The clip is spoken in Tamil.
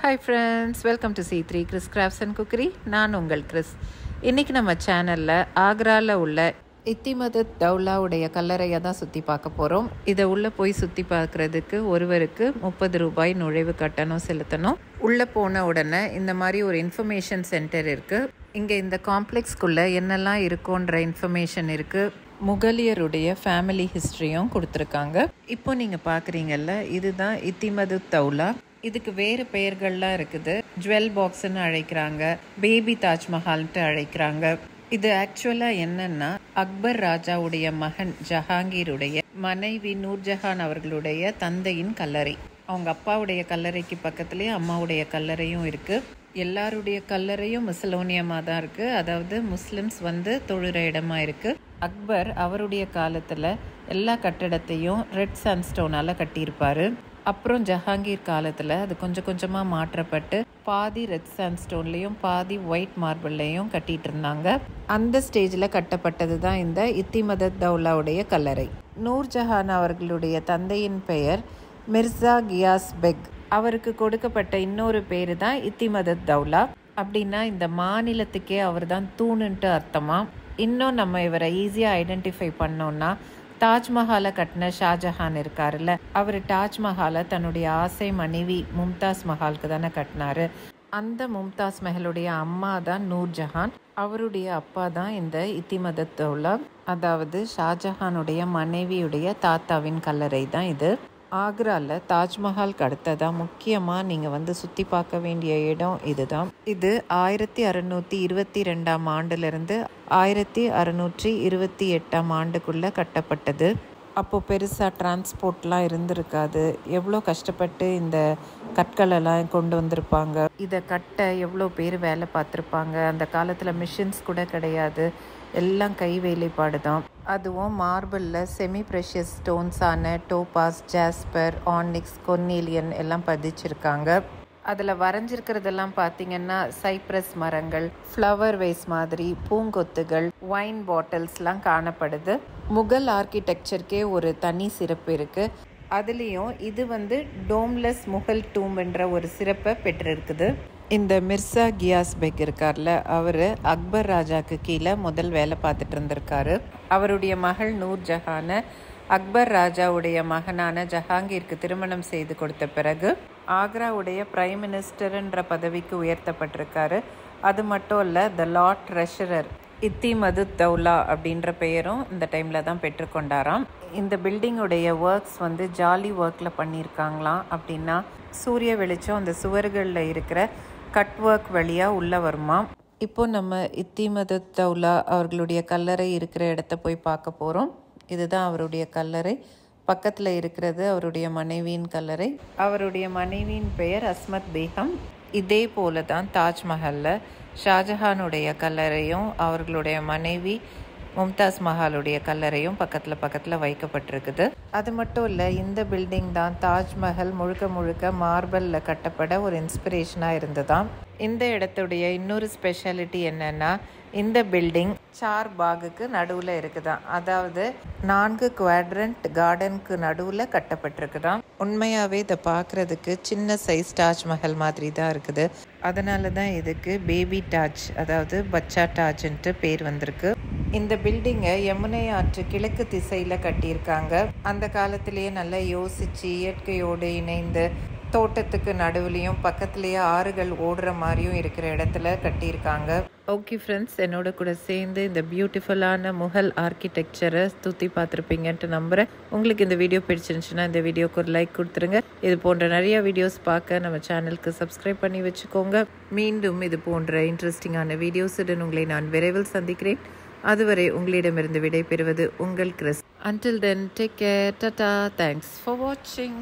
Hi friends, welcome to C3 Chris crafts and cookery. நான் உங்கள் கிறிஸ். இன்றைக்கி நம்ம சேனலில் ஆக்ராவில் உள்ள இத்திமதத் தௌலாவுடைய கல்லறையை தான் சுற்றி பார்க்க போகிறோம். இதை உள்ளே போய் சுற்றி பார்க்குறதுக்கு ஒருவருக்கு 30 ரூபாய் நுழைவு கட்டணம் செலுத்தணும். உள்ளே போன உடனே இந்த மாதிரி ஒரு இன்ஃபர்மேஷன் சென்டர் இருக்குது. இங்கே இந்த காம்ப்ளெக்ஸ்குள்ளே என்னெல்லாம் இருக்குன்ற இன்ஃபர்மேஷன் இருக்குது. முகலியருடைய ஃபேமிலி ஹிஸ்ட்ரியும் கொடுத்துருக்காங்க. இப்போ நீங்கள் பார்க்குறீங்கல்ல, இதுதான் இத்திமதத் தௌலா. இதுக்கு வேறு பெயர்கள்லாம் இருக்குது. ஜுவல் பாக்ஸ்ன்னு அழைக்கிறாங்க, பேபி தாஜ்மஹால்ன்ட்டு அழைக்கிறாங்க. இது ஆக்சுவலாக என்னன்னா, அக்பர் ராஜாவுடைய மகன் ஜஹாங்கீருடைய மனைவி நூர்ஜஹான் அவர்களுடைய தந்தையின் கல்லறை. அவங்க அப்பாவுடைய கல்லறைக்கு பக்கத்துலேயே அம்மாவுடைய கல்லறையும் இருக்குது. எல்லாருடைய கல்லறையும் முசலோனியமாக தான் இருக்குது. அதாவது முஸ்லிம்ஸ் தொழுற இடமா இருக்குது. அக்பர் அவருடைய காலத்தில் எல்லா கட்டடத்தையும் ரெட் சாண்ட்ஸ்டோனால் கட்டியிருப்பார். அப்புறம் ஜஹாங்கீர் காலத்தில் அது கொஞ்சம் கொஞ்சமாக மாற்றப்பட்டு பாதி ரெட் சாண்ட்ஸ்டோன்லேயும் பாதி ஒயிட் மார்பிள்லையும் கட்டிகிட்டு இருந்தாங்க. அந்த ஸ்டேஜில் கட்டப்பட்டது தான் இந்த இத்திமதத் தௌலாவுடைய கல்லறை. நூர்ஜஹான் அவர்களுடைய தந்தையின் பெயர் மிர்சா கியாஸ் பெக். அவருக்கு கொடுக்கப்பட்ட இன்னொரு பேர் தான் இத்திமதத் தௌலா. அப்படின்னா இந்த மாநிலத்துக்கே அவர் தான் தூணுன்ட்டு அர்த்தமா. இன்னும் நம்ம இவரை ஈஸியாக ஐடென்டிஃபை பண்ணோன்னா, தாஜ்மஹாலை கட்டின ஷாஜஹான் இருக்காருல்ல, அவர் தாஜ்மஹாலை தன்னுடைய ஆசை மனைவி மும்தாஸ் மஹாலுக்கு தானே கட்டினாரு. அந்த மும்தாஸ் மஹலுடைய அம்மா தான் நூர்ஜஹான். அவருடைய அப்பா தான் இந்த இத்திமதத் தௌலா. அதாவது ஷாஜஹானுடைய மனைவியுடைய தாத்தாவின் கல்லறை தான் இது. ஆக்ராவில் தாஜ்மஹாலுக்கு அடுத்ததாக முக்கியமாக நீங்கள் சுற்றி பார்க்க வேண்டிய இடம் இதுதான். இது 1622ஆம் ஆண்டிலிருந்து 1628ஆம் ஆண்டுக்குள்ளே கட்டப்பட்டது. அப்போது பெருசாக டிரான்ஸ்போர்ட்லாம் இருந்திருக்காது. எவ்வளோ கஷ்டப்பட்டு இந்த கற்களெல்லாம் கொண்டு வந்திருப்பாங்க. இதை கட்ட எவ்வளோ பேர் வேலை பார்த்துருப்பாங்க. அந்த காலத்தில் மிஷின்ஸ் கூட கிடையாது, எல்லாம் கை வேலைப்பாடு தான். அதுவும் மார்பிளில் செமி ப்ரெஷியஸ் ஸ்டோன்ஸான டோபாஸ், ஜாஸ்பர், ஆனிக்ஸ், கொர்னீலியன் எல்லாம் பதிச்சிருக்காங்க. அதில் வரைஞ்சிருக்கிறதெல்லாம் பார்த்திங்கன்னா சைப்ரஸ் மரங்கள், ஃப்ளவர் வேஸ் மாதிரி பூங்கொத்துகள், ஒயின் பாட்டில்ஸ்லாம் காணப்படுது. முகல் ஆர்கிடெக்சருக்கே ஒரு தனி சிறப்பு இருக்குது. அதுலேயும் இது டோம்லெஸ் முகல் டூம் என்ற ஒரு சிறப்பை பெற்றிருக்குது. இந்த மிர்சா கியாஸ் பெக் இருக்கார்ல, அவர் அக்பர் ராஜாவுக்கு கீழே முதல் வேலை பார்த்துட்டு இருந்திருக்காரு. அவருடைய மகள் நூர்ஜஹானை அக்பர் ராஜாவுடைய மகனான ஜஹாங்கீருக்கு திருமணம் செய்து கொடுத்த பிறகு ஆக்ராவுடைய பிரைம் மினிஸ்டர்ன்ற பதவிக்கு உயர்த்தப்பட்டிருக்காரு. அது மட்டும் இல்லை, த லார்ட் ட்ரெஷரர் இத்திமதத் தௌலா அப்படின்ற பெயரும் இந்த டைமில் தான் பெற்றுக்கொண்டாராம். இந்த பில்டிங்குடைய ஒர்க்ஸ் ஜாலி ஒர்க்கில் பண்ணியிருக்காங்களாம். அப்படின்னா சூரிய வெளிச்சம் அந்த சுவர்களில் இருக்கிற கட் ஒர்க் வழியாக உள்ளே வருமா. இப்போது நம்ம இத்திமதத் தௌலா அவர்களுடைய கல்லறை இருக்கிற இடத்த போய் பார்க்க போகிறோம். இதுதான் அவருடைய கல்லறை. பக்கத்தில் இருக்கிறது அவருடைய மனைவியின் கல்லறை. அவருடைய மனைவியின் பெயர் அஸ்மத் பேகம். இதே போல தான் தாஜ்மஹலில் ஷாஜஹானுடைய கல்லறையும் அவர்களுடைய மனைவி மும்தாஸ் மஹாலுடைய கல்லறையும் பக்கத்தில் வைக்கப்பட்டிருக்குது. அது மட்டும் இல்லை, இந்த பில்டிங் தான் தாஜ்மஹல் முழுக்க மார்பலில் கட்டப்பட ஒரு இன்ஸ்பிரேஷனாக இருந்ததாம். இந்த இடத்துடைய இன்னொரு ஸ்பெஷாலிட்டி என்னென்னா, இந்த பில்டிங் 4 பாகுக்கு நடுவில் இருக்குதாம். அதாவது 4 குவாட்ரண்ட் கார்டனுக்கு நடுவில் கட்டப்பட்டிருக்குதாம். உண்மையாகவே இதை பார்க்குறதுக்கு சின்ன சைஸ் தாஜ்மஹல் மாதிரி தான் இருக்குது. அதனால தான் இதுக்கு பேபி தாஜ், அதாவது பச்சா தாஜ்ன்ட்டு பேர் வந்திருக்கு. இந்த பில்டிங்கை யமுனை ஆற்று கிழக்கு திசையில் கட்டியிருக்காங்க. அந்த காலத்திலேயே நல்லா யோசித்து இயற்கையோடு இணைந்து தோட்டத்துக்கு நடுவுலையும் பக்கத்துலேயே ஆறுகள் ஓடுற மாதிரியும் இருக்கிற இடத்துல கட்டியிருக்காங்க. ஓகே ஃப்ரெண்ட்ஸ், என்னோட கூட சேர்ந்து இந்த பியூட்டிஃபுல்லான முகல் ஆர்கிடெக்சரை சுற்றி பார்த்துருப்பீங்கன்ட்டு நம்புகிறேன். உங்களுக்கு இந்த வீடியோ பிடிச்சிருந்துச்சுன்னா இந்த வீடியோக்கு ஒரு லைக் கொடுத்துருங்க. இது போன்ற நிறைய வீடியோஸ் பார்க்க நம்ம சேனலுக்கு சப்ஸ்கிரைப் பண்ணி வச்சுக்கோங்க. மீண்டும் இது போன்ற இன்ட்ரெஸ்டிங்கான வீடியோஸுடன் உங்களை நான் விரைவில் சந்திக்கிறேன். அதுவரை உங்களிடமிருந்து விடை பெறுவது உங்கள் Chris. Until then, take care. Tata. Thanks for watching.